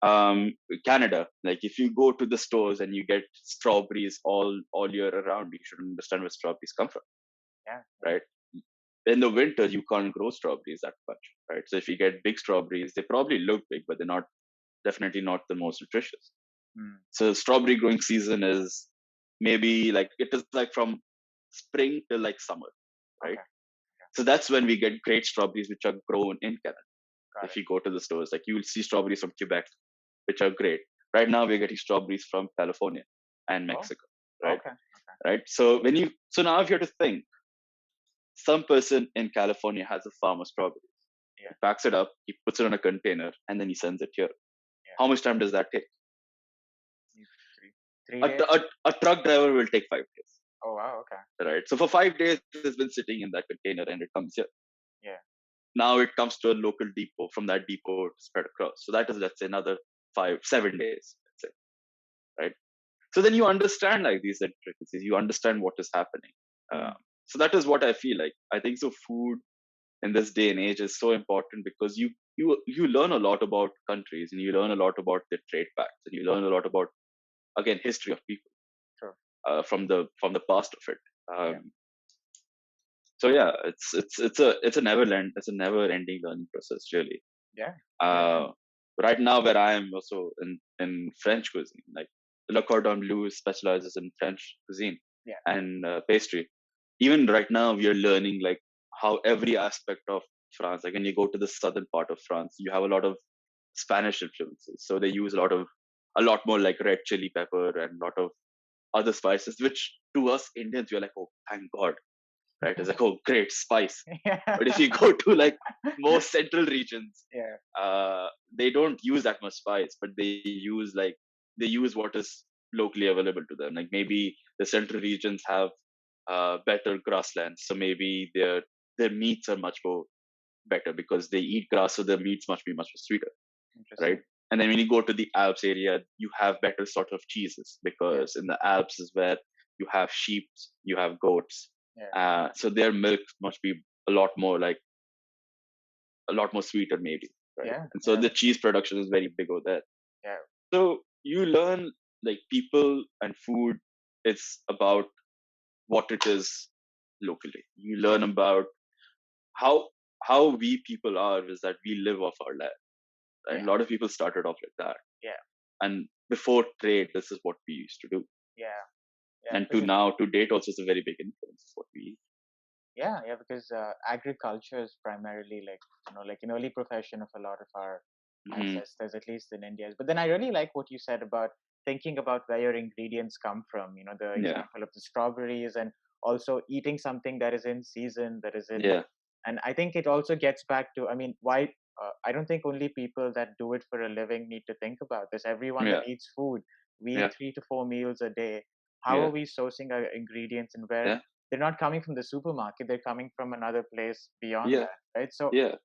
Canada, like if you go to the stores and you get strawberries all year around, you should understand where strawberries come from, Yeah. right? In the winter, you can't grow strawberries that much, right? So if you get big strawberries, they probably look big, but they're not definitely not the most nutritious. Mm. So strawberry growing season is maybe like it is like from spring till like summer, right? Okay. So that's when we get great strawberries which are grown in Canada. Got If it. you go to the stores, like you will see strawberries from Quebec, which are great. Right now, we're getting strawberries from California and Oh. Mexico, right? Okay. Okay. Right. So now if you have to think, some person in California has a farm of strawberries. He Yeah. packs it up, he puts it on a container, and then he sends it here. Yeah. How much time does that take? You- Three. 3 days. A truck driver will take 5 days, Oh wow. Okay. right? So for 5 days, it's been sitting in that container and it comes here. Yeah. Now it comes to a local depot. From that depot, to spread across. So that is, let's say, another 7 days, let's say, right? So then you understand like these intricacies. You understand what is happening. Uh, Mm. so that is what I feel like. I think so. Food in this day and age is so important because you learn a lot about countries and you learn a lot about their trade pacts and you learn a lot about, again, history of people, Sure. from the past of it. Yeah. So yeah, it's a never ending learning process, really. Yeah. Uh, right now, where I am also in French cuisine, like Le Cordon Bleu specializes in French cuisine Yeah. and pastry. Even right now, we are learning like how every aspect of France, like when you go to the southern part of France, you have a lot of Spanish influences. So they use a lot more like red chili pepper and a lot of other spices, which to us Indians, we're like, oh, thank God, right? It's like, oh, great spice. Yeah. But if you go to like more central regions, Yeah. they don't use that much spice, but they use what is locally available to them. Like maybe the central regions have better grasslands, so maybe their meats are much more better because they eat grass, so their meats must be much more sweeter, right? Interesting. And then when you go to the Alps area, you have better sort of cheeses Yeah. because in the Alps is where you have sheep, you have goats, Yeah. so their milk must be a lot more like a lot more sweeter, maybe, right? Yeah. And so Yeah. the cheese production is very big over there. Yeah. So you learn like people and food. It's about what it is locally. You Yeah. learn about how how we people are is that we live off our land. Right? A Yeah. lot of people started off like that, Yeah. and before trade, this is what we used to do. Yeah. Yeah. And to Because now, to date, also is a very big influence of what we eat. yeah, yeah, because agriculture is primarily like like an early profession of a lot of our Hmm. ancestors, at least in India. But then I really like what you said about thinking about where your ingredients come from. The Yeah, example of the strawberries, and also eating something that is in season, that is in. yeah, And I think it also gets back to, I mean, why? I don't think only people that do it for a living need to think about this. Everyone that yeah, eats food, we eat yeah, 3 to 4 meals a day. How are yeah, we sourcing our ingredients, and where yeah, they're not coming from the supermarket, they're coming from another place beyond yeah, that, right? So yeah.